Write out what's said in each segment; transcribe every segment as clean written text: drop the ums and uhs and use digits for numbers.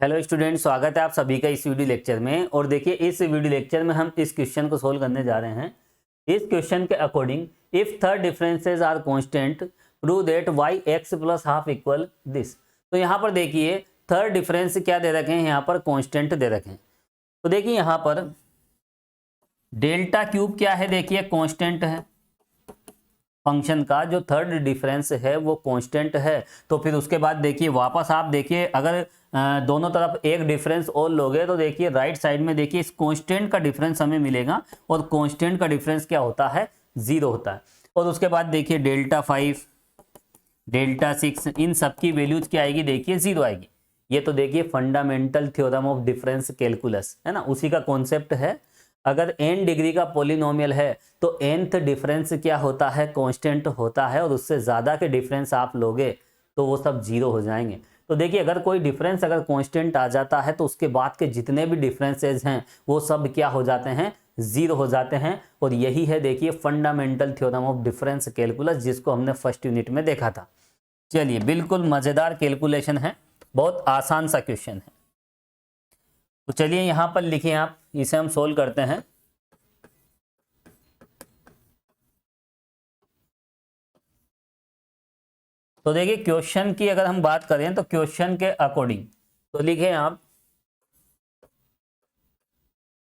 Hello student, स्वागत है आप सभी का इस वीडियो लेक्चर में। और देखिए इस वीडियो लेक्चर में हम इस क्वेश्चन को सोल्व करने जा रहे हैं। इस क्वेश्चन के according if third differences are constant prove that y x plus half equal this. तो यहाँ पर देखिए थर्ड डिफरेंस क्या दे रखे हैं, यहाँ पर कांस्टेंट दे रखे हैं। तो देखिए यहाँ पर डेल्टा क्यूब क्या है, देखिए कांस्टेंट है। फंक्शन का जो थर्ड डिफरेंस है वो कांस्टेंट है। तो फिर उसके बाद देखिए वापस आप देखिए, अगर दोनों तरफ एक डिफरेंस और लोगे तो देखिए राइट साइड में देखिए इस कांस्टेंट का डिफरेंस हमें मिलेगा। और कांस्टेंट का डिफरेंस क्या होता है, 0 होता है। और उसके बाद देखिए डेल्टा 5 डेल्टा 6 इन सब की वैल्यूज क्या आएगी, देखिए 0 आएगी। ये तो देखिए fundamental theorem of difference calculus है ना, उसी का कॉन्सेप्ट है। अगर n डिग्री का पॉलिनोमियल है तो nth डिफरेंस क्या होता है, कांस्टेंट होता है। और उससे ज़्यादा के डिफरेंस आप लोगे तो वो सब 0 हो जाएंगे। तो देखिए अगर कोई डिफरेंस अगर कांस्टेंट आ जाता है तो उसके बाद के जितने भी डिफरेंसेस हैं वो सब क्या हो जाते हैं, 0 हो जाते हैं। और यही है देखिए fundamental theorem of difference calculus, जिसको हमने फर्स्ट यूनिट में देखा था। चलिए बिल्कुल मज़ेदार कैलकुलेशन है, बहुत आसान सा क्वेश्चन है। तो चलिए यहाँ पर लिखिए आप, इसे हम सोल्व करते हैं। तो देखिए क्वेश्चन की अगर हम बात करें तो क्वेश्चन के अकॉर्डिंग तो लिखें आप,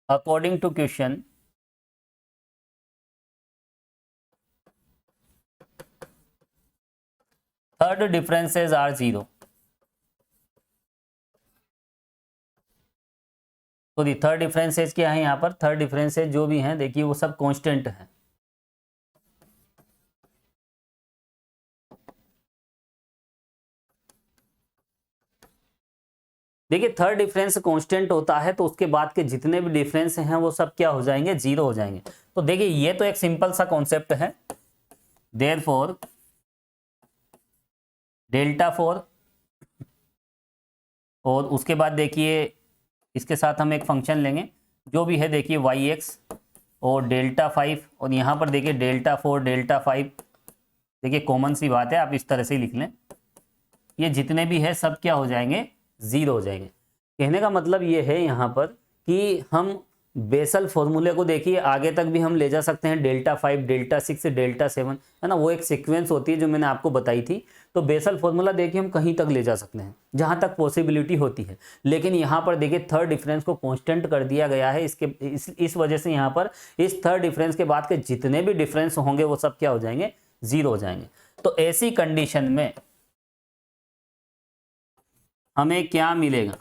according to question third differences are 0। तो दी थर्ड डिफरेंसेस क्या है, यहाँ पर थर्ड डिफरेंसेस जो भी हैं देखिए वो सब कांस्टेंट हैं। देखिए थर्ड डिफरेंस कांस्टेंट होता है तो उसके बाद के जितने भी डिफरेंस हैं वो सब क्या हो जाएंगे, 0 हो जाएंगे। तो देखिए ये तो एक सिंपल सा कॉन्सेप्ट है। देयरफॉर डेल्टा 4, और उसके बाद देखिए इसके साथ हम एक फंक्शन लेंगे जो भी है, देखिए वाई एक्स और डेल्टा 5। और यहाँ पर देखिए डेल्टा 4 डेल्टा 5, देखिए कॉमन सी बात है, आप इस तरह से लिख लें। ये जितने भी है सब क्या हो जाएंगे, 0 हो जाएंगे। कहने का मतलब ये है यहाँ पर कि हम बेसल फॉर्मूले को देखिए आगे तक भी हम ले जा सकते हैं। डेल्टा 5 डेल्टा 6 डेल्टा 7 है ना, वो एक सीक्वेंस होती है जो मैंने आपको बताई थी। तो बेसल फॉर्मूला देखिए हम कहीं तक ले जा सकते हैं जहाँ तक पॉसिबिलिटी होती है। लेकिन यहाँ पर देखिए थर्ड डिफरेंस को कांस्टेंट कर दिया गया है। इस वजह से यहाँ पर इस थर्ड डिफरेंस के बाद के जितने भी डिफरेंस होंगे वो सब क्या हो जाएंगे, 0 हो जाएंगे। तो ऐसी कंडीशन में हमें क्या मिलेगा,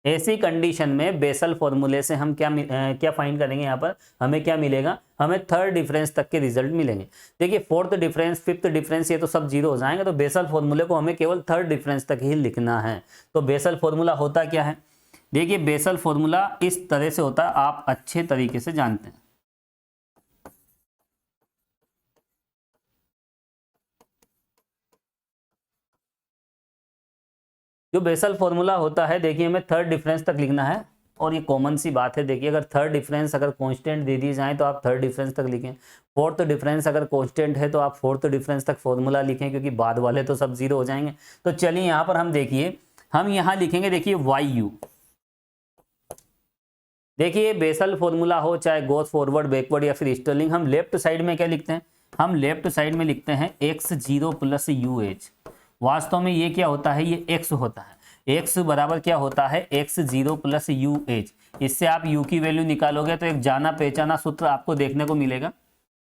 ऐसी कंडीशन में बेसल फॉर्मूले से हम क्या फाइंड करेंगे, यहाँ पर हमें क्या मिलेगा, हमें थर्ड डिफरेंस तक के रिजल्ट मिलेंगे। देखिए फोर्थ डिफरेंस फिफ्थ डिफरेंस ये तो सब 0 हो जाएंगे। तो बेसल फॉर्मूले को हमें केवल थर्ड डिफरेंस तक ही लिखना है। तो बेसल फॉर्मूला होता क्या है, देखिए बेसल फॉर्मूला इस तरह से होता है, आप अच्छे तरीके से जानते हैं। जो बेसल फॉर्मूला होता है देखिए हमें थर्ड डिफरेंस तक लिखना है। और ये कॉमन सी बात है, देखिए अगर थर्ड डिफरेंस अगर कांस्टेंट दे दी जाए तो आप थर्ड डिफरेंस तक लिखें। फोर्थ डिफरेंस अगर कांस्टेंट है तो आप फोर्थ डिफरेंस तक फॉर्मूला लिखें, क्योंकि बाद वाले तो सब 0 हो जाएंगे। तो चलिए यहाँ पर हम देखिए, हम यहाँ लिखेंगे देखिए वाई यू। देखिए बेसल फॉर्मूला हो चाहे गोस फॉरवर्ड बैकवर्ड या फिर स्टर्लिंग, हम लेफ्ट साइड में क्या लिखते हैं, हम लेफ्ट साइड में लिखते हैं x0 प्लस यू एच। वास्तव में ये क्या होता है, ये x होता है। x बराबर क्या होता है, x0 प्लस यू एच। इससे आप u की वैल्यू निकालोगे तो एक जाना पहचाना सूत्र आपको देखने को मिलेगा,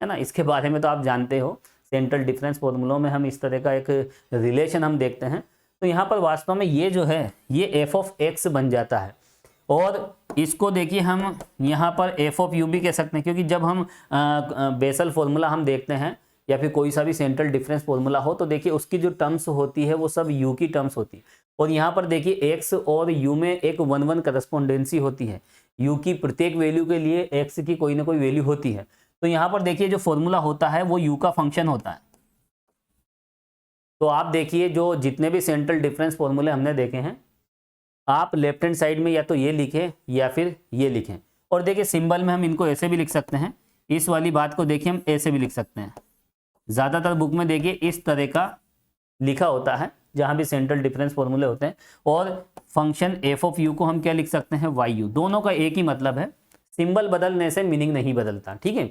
है ना। इसके बारे में तो आप जानते हो, सेंट्रल डिफरेंस फॉर्मूलों में हम इस तरह का एक रिलेशन हम देखते हैं। तो यहाँ पर वास्तव में ये जो है ये f ऑफ x बन जाता है। और इसको देखिए हम यहाँ पर f ऑफ u भी कह सकते हैं, क्योंकि जब हम बेसल फॉर्मूला हम देखते हैं या फिर कोई सा भी सेंट्रल डिफरेंस फॉर्मूला हो तो देखिए उसकी जो टर्म्स होती है वो सब u की टर्म्स होती है। और यहाँ पर देखिए x और u में एक 1-1 करस्पॉन्डेंसी होती है। u की प्रत्येक वैल्यू के लिए x की कोई ना कोई वैल्यू होती है। तो यहाँ पर देखिए जो फॉर्मूला होता है वो u का फंक्शन होता है। तो आप देखिए जो जितने भी सेंट्रल डिफरेंस फॉर्मूले हमने देखे हैं, आप लेफ्ट हैंड साइड में या तो ये लिखें या फिर ये लिखें। और देखिए सिंबल में हम इनको ऐसे भी लिख सकते हैं, इस वाली बात को देखिए हम ऐसे भी लिख सकते हैं। ज़्यादातर बुक में देखिए इस तरह का लिखा होता है जहाँ भी सेंट्रल डिफरेंस फॉर्मूले होते हैं। और फंक्शन एफ ऑफ यू को हम क्या लिख सकते हैं, वाई यू। दोनों का एक ही मतलब है, सिंबल बदलने से मीनिंग नहीं बदलता, ठीक है।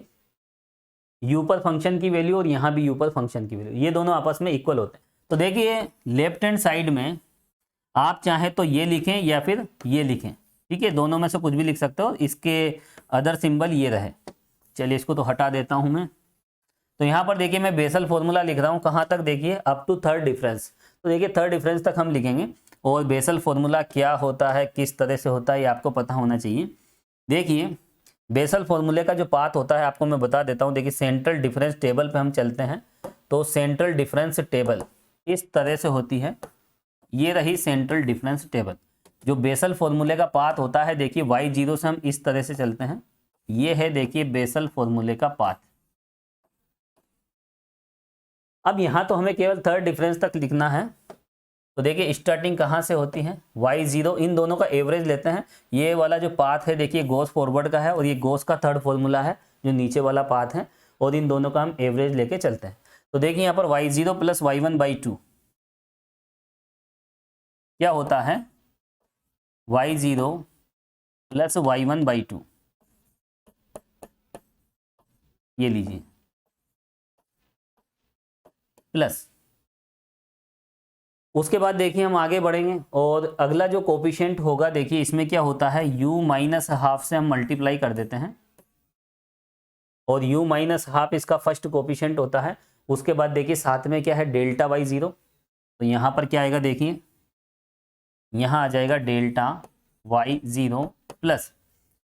यू पर फंक्शन की वैल्यू और यहाँ भी यू पर फंक्शन की वैल्यू, ये दोनों आपस में इक्वल होते हैं। तो देखिए लेफ्ट हैंड साइड में आप चाहे तो ये लिखें या फिर ये लिखें, ठीक है, दोनों में से कुछ भी लिख सकते हो। इसके अदर सिंबल ये रहे, चलिए इसको तो हटा देता हूं मैं। तो यहाँ पर देखिए मैं बेसल फॉर्मूला लिख रहा हूँ, कहाँ तक देखिए, अप टू थर्ड डिफरेंस। तो देखिए थर्ड डिफरेंस तक हम लिखेंगे, और बेसल फॉर्मूला क्या होता है, किस तरह से होता है, ये आपको पता होना चाहिए। देखिए बेसल फॉर्मूले का जो पाथ होता है आपको मैं बता देता हूँ। देखिए सेंट्रल डिफरेंस टेबल पे हम चलते हैं, तो सेंट्रल डिफरेंस टेबल इस तरह से होती है। ये रही सेंट्रल डिफरेंस टेबल। जो बेसल फॉर्मूले का पाथ होता है, देखिए y0 से हम इस तरह से चलते हैं, ये है देखिए बेसल फॉर्मूले का पाथ। अब यहाँ तो हमें केवल थर्ड डिफरेंस तक लिखना है। तो देखिए स्टार्टिंग कहाँ से होती है, y0, इन दोनों का एवरेज लेते हैं। ये वाला जो पाथ है देखिए गोस फॉरवर्ड का है, और ये गोस का थर्ड फॉर्मूला है जो नीचे वाला पाथ है, और इन दोनों का हम एवरेज लेके चलते हैं। तो देखिए यहाँ पर y0 प्लस y1/2 क्या होता है, y0 प्लस y1/2, ये लीजिए, प्लस। उसके बाद देखिए हम आगे बढ़ेंगे, और अगला जो कोफिशिएंट होगा देखिए इसमें क्या होता है, u माइनस हाफ से हम मल्टीप्लाई कर देते हैं, और u माइनस हाफ इसका फर्स्ट कोफिशिएंट होता है। उसके बाद देखिए साथ में क्या है, डेल्टा y0। तो यहाँ पर क्या आएगा, देखिए यहाँ आ जाएगा डेल्टा y0 प्लस।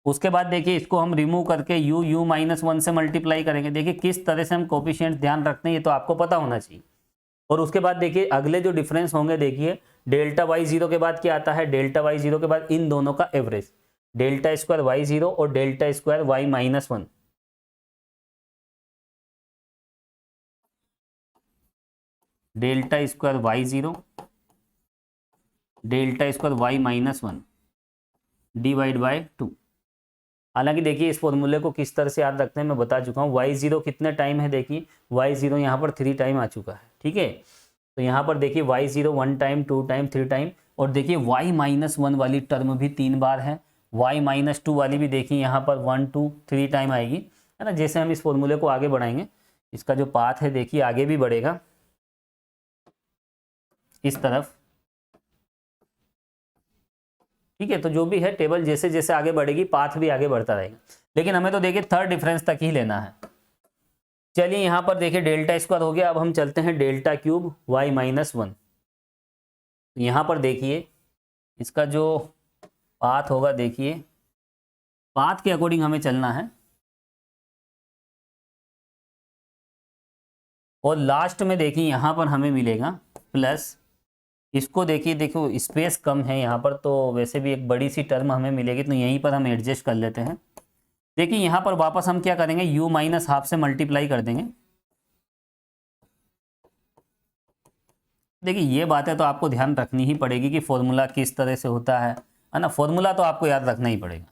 उसके बाद देखिए इसको हम रिमूव करके u माइनस 1 से मल्टीप्लाई करेंगे। देखिए किस तरह से हम कोफिशिएंट ध्यान रखते हैं, ये तो आपको पता होना चाहिए। और उसके बाद देखिए अगले जो डिफरेंस होंगे, देखिए डेल्टा y0 के बाद क्या आता है, डेल्टा y0 के बाद इन दोनों का एवरेज, डेल्टा स्क्वायर y0 और delta square y minus 1। Delta square y0, delta square y minus 1 divide by 2। हालांकि देखिए इस फॉर्मूले को किस तरह से याद रखते हैं मैं बता चुका हूँ। y0 कितने टाइम है, देखिए y0 यहाँ पर 3 टाइम आ चुका है, ठीक है। तो यहाँ पर देखिए y0 1 टाइम, 2 टाइम, 3 टाइम, और देखिए y माइनस 1 वाली टर्म भी 3 बार है, y माइनस 2 वाली भी देखिए यहाँ पर 1 2 3 टाइम आएगी, है ना। जैसे हम इस फॉर्मूले को आगे बढ़ाएंगे, इसका जो पाथ है देखिए आगे भी बढ़ेगा इस तरफ, ठीक है। तो जो भी है टेबल जैसे जैसे आगे बढ़ेगी पाथ भी आगे बढ़ता रहेगा, लेकिन हमें तो देखिए थर्ड डिफरेंस तक ही लेना है। चलिए यहाँ पर देखिए डेल्टा स्क्वायर हो गया, अब हम चलते हैं डेल्टा क्यूब y माइनस 1। यहाँ पर देखिए इसका जो पाथ होगा, देखिए पाथ के अकॉर्डिंग हमें चलना है, और लास्ट में देखिए यहाँ पर हमें मिलेगा प्लस। इसको देखिए, देखो स्पेस कम है यहाँ पर, तो वैसे भी एक बड़ी सी टर्म हमें मिलेगी, तो यहीं पर हम एडजस्ट कर लेते हैं। देखिए यहाँ पर वापस हम क्या करेंगे, u माइनस हाफ से मल्टीप्लाई कर देंगे। देखिए ये बातें तो आपको ध्यान रखनी ही पड़ेगी कि फॉर्मूला किस तरह से होता है ना। फॉर्मूला तो आपको याद रखना ही पड़ेगा,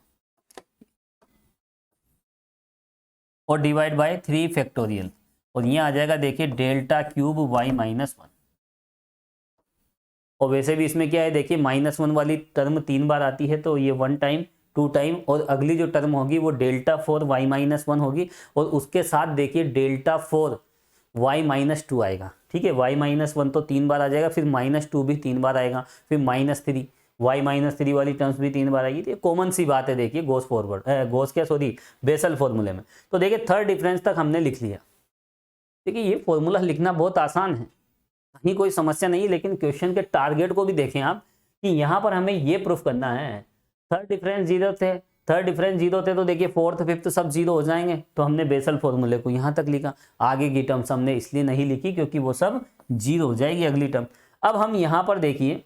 और डिवाइड बाय 3 फैक्टोरियल, और ये आ जाएगा देखिए डेल्टा क्यूब y माइनस 1। और वैसे भी इसमें क्या है, देखिए -1 वाली टर्म 3 बार आती है, तो ये 1 टाइम, 2 टाइम, और अगली जो टर्म होगी वो डेल्टा 4 y माइनस 1 होगी, और उसके साथ देखिए डेल्टा 4 y माइनस 2 आएगा, ठीक है। y माइनस 1 तो 3 बार आ जाएगा, फिर -2 भी 3 बार आएगा, फिर -3 y माइनस 3 वाली टर्म्स भी 3 बार आएगी। तो कॉमन सी बात है देखिए गोस फॉरवर्ड गोस क्या सॉरी बेसल फॉर्मूले में। तो देखिए थर्ड डिफरेंस तक हमने लिख लिया। देखिए ये फॉर्मूला लिखना बहुत आसान है, कहीं कोई समस्या नहीं, लेकिन क्वेश्चन के टारगेट को भी देखें आप कि यहाँ पर हमें ये प्रूफ करना है थर्ड डिफरेंस 0 थे, थर्ड डिफरेंस 0 थे, तो देखिए फोर्थ फिफ्थ सब 0 हो जाएंगे। तो हमने बेसल फॉर्मूले को यहाँ तक लिखा, आगे की टर्म्स हमने इसलिए नहीं लिखी क्योंकि वो सब 0 हो जाएगी अगली टर्म। अब हम यहाँ पर देखिए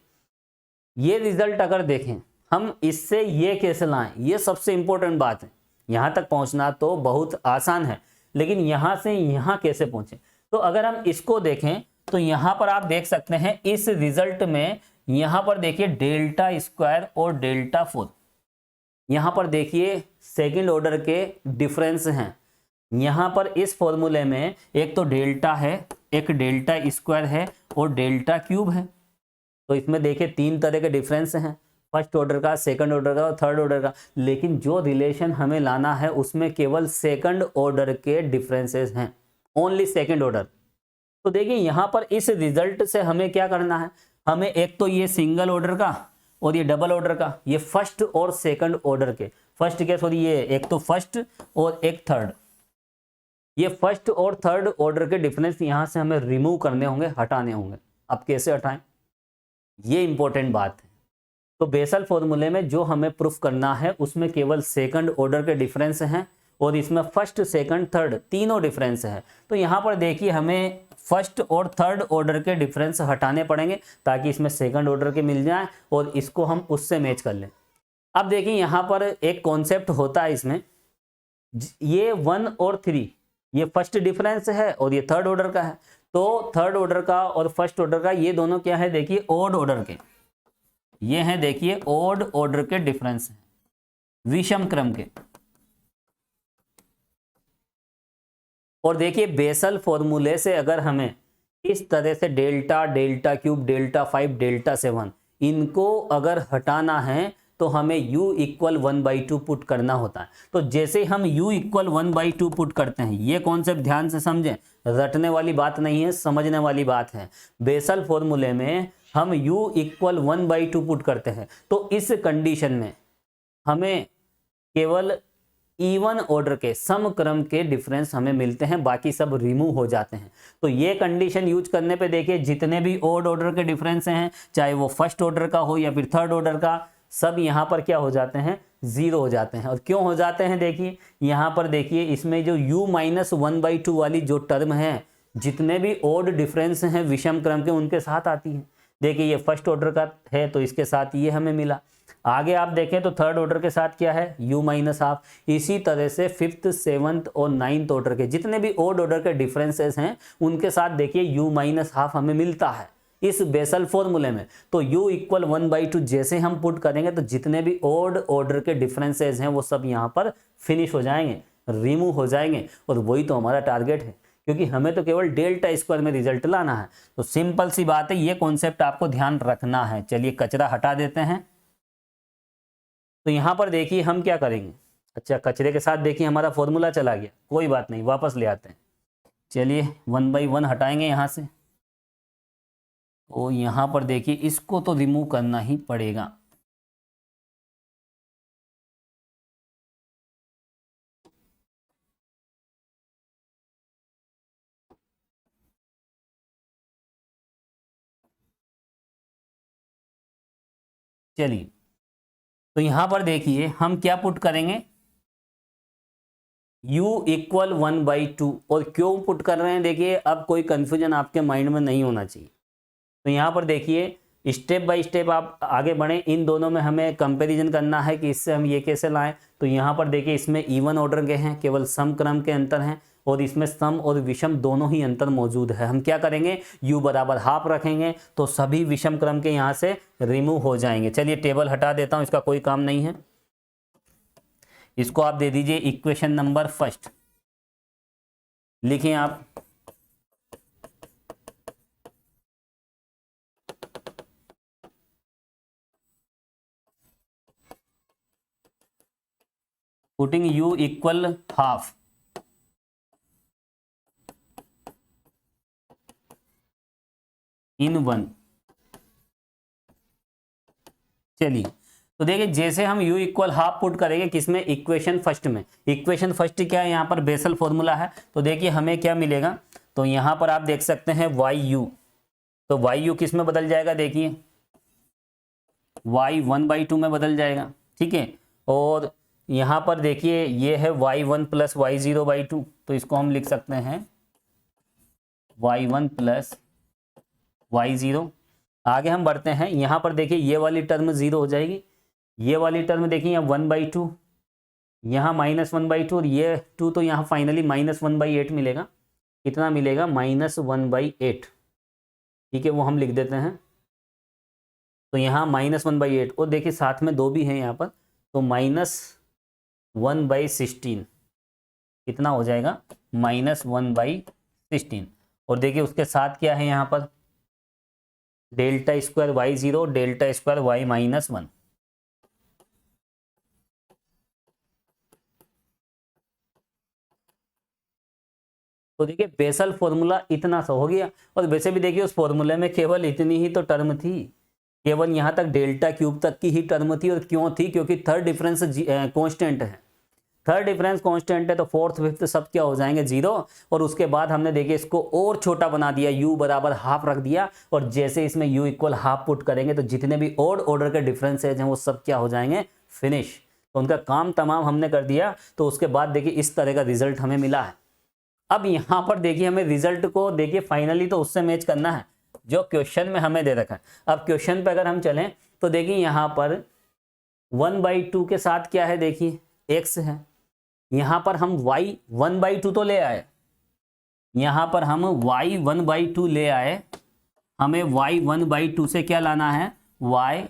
ये रिजल्ट अगर देखें हम इससे ये कैसे लाएं, ये सबसे इंपॉर्टेंट बात है। यहाँ तक पहुँचना तो बहुत आसान है, लेकिन यहाँ से यहाँ कैसे पहुँचे। तो अगर हम इसको देखें तो यहाँ पर आप देख सकते हैं इस रिजल्ट में, यहाँ पर देखिए डेल्टा स्क्वायर और डेल्टा 4, यहाँ पर देखिए सेकंड ऑर्डर के डिफरेंस हैं। यहाँ पर इस फॉर्मूले में एक तो डेल्टा है, एक डेल्टा स्क्वायर है, और डेल्टा क्यूब है। तो इसमें देखिए 3 तरह के डिफरेंस हैं। फर्स्ट ऑर्डर का, सेकंड ऑर्डर का और थर्ड ऑर्डर का, लेकिन जो रिलेशन हमें लाना है उसमें केवल सेकंड ऑर्डर के डिफरेंसेस हैं, ओनली सेकंड ऑर्डर। तो देखिए यहाँ पर इस रिजल्ट से हमें क्या करना है, हमें एक तो ये सिंगल ऑर्डर का और ये डबल ऑर्डर का, ये फर्स्ट और सेकंड ऑर्डर के, फर्स्ट के सॉरी ये एक तो फर्स्ट और एक थर्ड, ये फर्स्ट और थर्ड ऑर्डर के डिफरेंस यहां से हमें रिमूव करने होंगे, हटाने होंगे। अब कैसे हटाएं, ये इंपॉर्टेंट बात है। तो बेसल फॉर्मूले में जो हमें प्रूफ करना है उसमें केवल सेकंड ऑर्डर के डिफरेंस हैं और इसमें फर्स्ट सेकंड थर्ड तीनों डिफरेंस है। तो यहाँ पर देखिए हमें फर्स्ट और थर्ड ऑर्डर के डिफरेंस हटाने पड़ेंगे ताकि इसमें सेकंड ऑर्डर के मिल जाए और इसको हम उससे मैच कर लें। अब देखिए यहाँ पर एक कॉन्सेप्ट होता है इसमें, ये 1 और 3 ये फर्स्ट डिफरेंस है और ये थर्ड ऑर्डर का है। तो थर्ड ऑर्डर का और फर्स्ट ऑर्डर का ये दोनों क्या है, देखिए ऑड ऑर्डर के, ये हैं देखिए ऑड ऑर्डर के डिफरेंस हैं, विषम क्रम के। और देखिए बेसल फॉर्मूले से अगर हमें इस तरह से delta, delta cube, delta 5, delta 7 इनको अगर हटाना है तो हमें u इक्वल 1/2 पुट करना होता है। तो जैसे हम u इक्वल 1/2 पुट करते हैं, ये कॉन्सेप्ट ध्यान से समझें, रटने वाली बात नहीं है, समझने वाली बात है। बेसल फॉर्मूले में हम u इक्वल 1/2 पुट करते हैं तो इस कंडीशन में हमें केवल इवन ऑर्डर के सम क्रम के डिफरेंस हमें मिलते हैं, बाकी सब रिमूव हो जाते हैं। तो ये कंडीशन यूज करने पे देखिए जितने भी ऑड ऑर्डर के डिफरेंस हैं, चाहे वो फर्स्ट ऑर्डर का हो या फिर थर्ड ऑर्डर का, सब यहाँ पर क्या हो जाते हैं, जीरो हो जाते हैं। और क्यों हो जाते हैं, देखिए यहाँ पर देखिए इसमें जो u माइनस 1/2 वाली जो टर्म है, जितने भी ऑड डिफरेंस हैं विषम क्रम के उनके साथ आती है। देखिए ये फर्स्ट ऑर्डर का है तो इसके साथ ये हमें मिला। आगे आप देखें तो थर्ड ऑर्डर के साथ क्या है, u माइनस हाफ। इसी तरह से फिफ्थ, सेवंथ और नाइन्थ ऑर्डर के जितने भी ऑड ऑर्डर के डिफरेंसेस हैं उनके साथ देखिए u माइनस हाफ हमें मिलता है इस बेसल फॉर्मूले में। तो u इक्वल 1/2 जैसे हम पुट करेंगे तो जितने भी ऑड ऑर्डर के डिफरेंसेस हैं वो सब यहाँ पर फिनिश हो जाएंगे, रिमूव हो जाएंगे। और वही तो हमारा टारगेट है, क्योंकि हमें तो केवल डेल्टा स्क्वायर में रिजल्ट लाना है। तो सिंपल सी बात है, ये कॉन्सेप्ट आपको ध्यान रखना है। चलिए कचरा हटा देते हैं। तो यहाँ पर देखिए हम क्या करेंगे, अच्छा कचरे के साथ देखिए हमारा फॉर्मूला चला गया, कोई बात नहीं, वापस ले आते हैं। चलिए 1 by 1 हटाएंगे यहाँ से। तो यहाँ पर देखिए इसको तो रिमूव करना ही पड़ेगा। चलिए तो यहाँ पर देखिए हम क्या पुट करेंगे, u इक्वल 1/2। और क्यों पुट कर रहे हैं, देखिए अब कोई कंफ्यूजन आपके माइंड में नहीं होना चाहिए। तो यहाँ पर देखिए स्टेप बाय स्टेप आप आगे बढ़ें। इन दोनों में हमें कंपैरिजन करना है कि इससे हम ये कैसे लाएं। तो यहाँ पर देखिए इसमें इवन ऑर्डर के हैं, केवल सम क्रम के अंतर हैं, और इसमें सम और विषम दोनों ही अंतर मौजूद है। हम क्या करेंगे, u बराबर हाफ रखेंगे तो सभी विषम क्रम के यहाँ से रिमूव हो जाएंगे। चलिए टेबल हटा देता हूँ, इसका कोई काम नहीं है। इसको आप दे दीजिए इक्वेशन नंबर फर्स्ट, लिखें आप putting u equal half in 1। चलिए तो देखिए जैसे हम u इक्वल हाफ पुट करेंगे किसमें, इक्वेशन फर्स्ट में। इक्वेशन फर्स्ट क्या है, यहाँ पर बेसल फॉर्मूला है। तो देखिए हमें क्या मिलेगा, तो यहाँ पर आप देख सकते हैंyu। तोyu किस में बदल जाएगा, देखिए y 1/2 में बदल जाएगा, ठीक है। और यहाँ पर देखिए ये है y1 प्लस y0/2, तो इसको हम लिख सकते हैं y1 प्लस y0। आगे हम बढ़ते हैं, यहाँ पर देखिए ये वाली टर्म 0 हो जाएगी, ये वाली टर्म देखिए यहाँ 1/2, यहाँ -1/2 और ये 2, तो यहाँ फाइनली -1/8 मिलेगा। कितना मिलेगा, -1/8, ठीक है, वो हम लिख देते हैं। तो यहाँ -1/8 और देखिए साथ में 2 भी हैं यहाँ पर, तो -1/16 कितना हो जाएगा, -1/16। और देखिए उसके साथ क्या है यहाँ पर, delta square y0 delta square y -1। तो देखिए बेसल फॉर्मूला इतना सा हो गया। और वैसे भी देखिए उस फॉर्मूले में केवल इतनी ही तो टर्म थी, केवल यहाँ तक डेल्टा क्यूब तक की ही टर्म थी। और क्यों थी? क्योंकि थर्ड डिफरेंस कांस्टेंट है, थर्ड डिफरेंस कांस्टेंट है, तो फोर्थ फिफ्थ सब क्या हो जाएंगे? जीरो। और उसके बाद हमने देखिए इसको और छोटा बना दिया, u बराबर हाफ रख दिया। और जैसे इसमें u इक्वल हाफ पुट करेंगे तो जितने भी ऑड ऑर्डर के डिफरेंसेज हैं वो सब क्या हो जाएंगे? फिनिश। तो उनका काम तमाम हमने कर दिया। तो उसके बाद देखिए इस तरह का रिजल्ट हमें मिला है। अब यहाँ पर देखिए हमें रिजल्ट को देखिए फाइनली तो उससे मैच करना है जो क्वेश्चन में हमें दे रखा है। अब क्वेश्चन पे अगर हम चलें तो देखिए यहाँ पर 1/2 के साथ क्या है? देखिए x है। यहाँ पर हम y 1/2 तो ले आए, यहाँ पर हम y 1/2 ले आए। हमें y 1/2 से क्या लाना है? y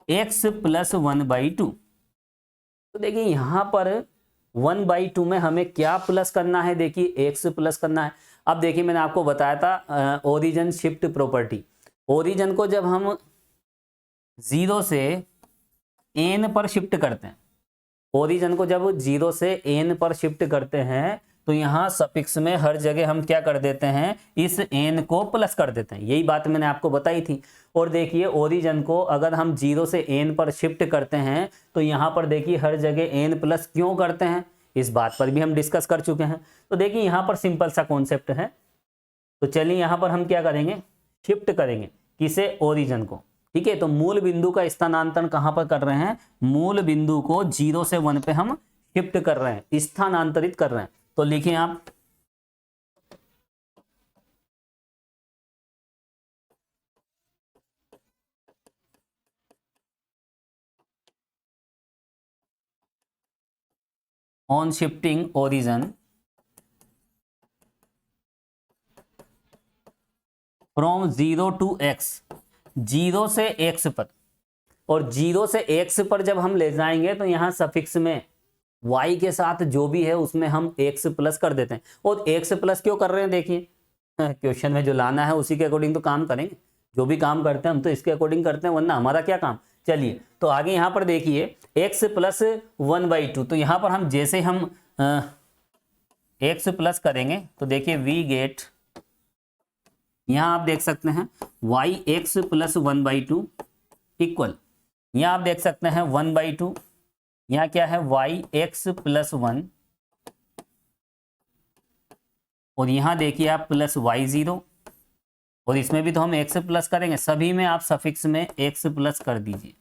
x + 1/2। तो देखिए यहाँ पर 1/2 में हमें क्या प्लस करना है? देखिए x प्लस करना है। अब देखिए मैंने आपको बताया था ओरिजिन शिफ्ट प्रॉपर्टी। ओरिजिन को जब हम 0 से n पर शिफ्ट करते हैं, ओरिजिन को जब 0 से n पर शिफ्ट करते हैं तो यहाँ सफिक्स में हर जगह हम क्या कर देते हैं? इस n को प्लस कर देते हैं। यही बात मैंने आपको बताई थी। और देखिए ओरिजिन को अगर हम 0 से n पर शिफ्ट करते हैं तो यहाँ पर देखिए हर जगह n प्लस क्यों करते हैं? इस बात पर भी हम डिस्कस कर चुके हैं। तो देखिए यहाँ पर सिंपल सा कॉन्सेप्ट है। तो चलिए यहाँ पर हम क्या करेंगे? शिफ्ट करेंगे किसे? ओरिजिन को। ठीक है, तो मूल बिंदु का स्थानांतरण कहाँ पर कर रहे हैं? मूल बिंदु को 0 से 1 पे हम शिफ्ट कर रहे हैं, स्थानांतरित कर रहे हैं। तो लिखिए आप on shifting origin from 0 to x, 0 से x पर। और 0 से x पर जब हम ले जाएंगे तो यहाँ सफिक्स में y के साथ जो भी है उसमें हम x प्लस कर देते हैं। और x प्लस क्यों कर रहे हैं? देखिए क्वेश्चन में जो लाना है उसी के अकॉर्डिंग तो काम करेंगे। जो भी काम करते हैं हम तो इसके अकॉर्डिंग करते हैं, वरना हमारा क्या काम। चलिए तो आगे यहाँ पर देखिए x + 1/2। तो यहाँ पर हम जैसे हम x प्लस करेंगे तो देखिए वी गेट, यहाँ आप देख सकते हैं yx + 1/2 इक्वल, यहाँ आप देख सकते हैं 1/2, यहाँ क्या है? yx + 1, और यहाँ देखिए आप प्लस y0। और इसमें भी तो हम x प्लस करेंगे, सभी में आप सफिक्स में x प्लस कर दीजिए।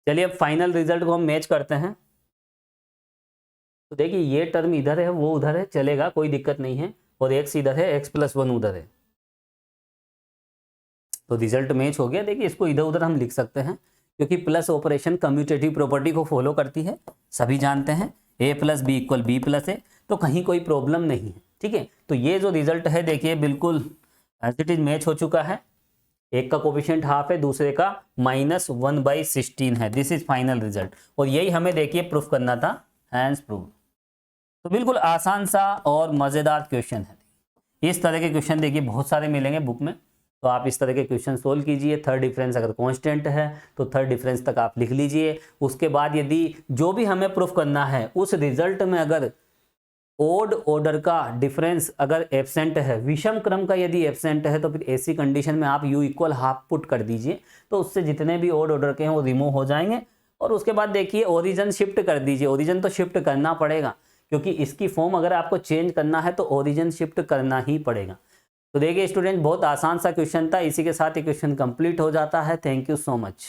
चलिए अब फाइनल रिजल्ट को हम मैच करते हैं। तो देखिए ये टर्म इधर है, वो उधर है, चलेगा, कोई दिक्कत नहीं है। और x इधर है, x + 1 उधर है, तो रिजल्ट मैच हो गया। देखिए इसको इधर उधर हम लिख सकते हैं क्योंकि प्लस ऑपरेशन कम्यूटेटिव प्रॉपर्टी को फॉलो करती है, सभी जानते हैं। a + b = b + a, तो कहीं कोई प्रॉब्लम नहीं है। ठीक है, तो ये जो रिजल्ट है देखिए बिल्कुल एज इट इज मैच हो चुका है। एक का कोफिशिएंट हाफ है, दूसरे का -1/16 है। This is final result. और यही हमें देखिए प्रूफ करना था, हैंस प्रूफ। तो बिल्कुल आसान सा और मज़ेदार क्वेश्चन है। इस तरह के क्वेश्चन देखिए बहुत सारे मिलेंगे बुक में, तो आप इस तरह के क्वेश्चन सोल्व कीजिए। थर्ड डिफरेंस अगर कांस्टेंट है तो थर्ड डिफरेंस तक आप लिख लीजिए। उसके बाद यदि जो भी हमें प्रूफ करना है उस रिजल्ट में अगर ओड ऑर्डर का डिफरेंस अगर एब्सेंट है, विषम क्रम का यदि एब्सेंट है, तो फिर ऐसी कंडीशन में आप u = हाफ पुट कर दीजिए, तो उससे जितने भी ओड ऑर्डर के हैं वो रिमूव हो जाएंगे। और उसके बाद देखिए ओरिजिन शिफ्ट कर दीजिए। ओरिजिन तो शिफ्ट करना पड़ेगा क्योंकि इसकी फॉर्म अगर आपको चेंज करना है तो ओरिजिन शिफ्ट करना ही पड़ेगा। तो देखिए स्टूडेंट बहुत आसान सा क्वेश्चन था। इसी के साथ ये क्वेश्चन कंप्लीट हो जाता है। Thank you so much.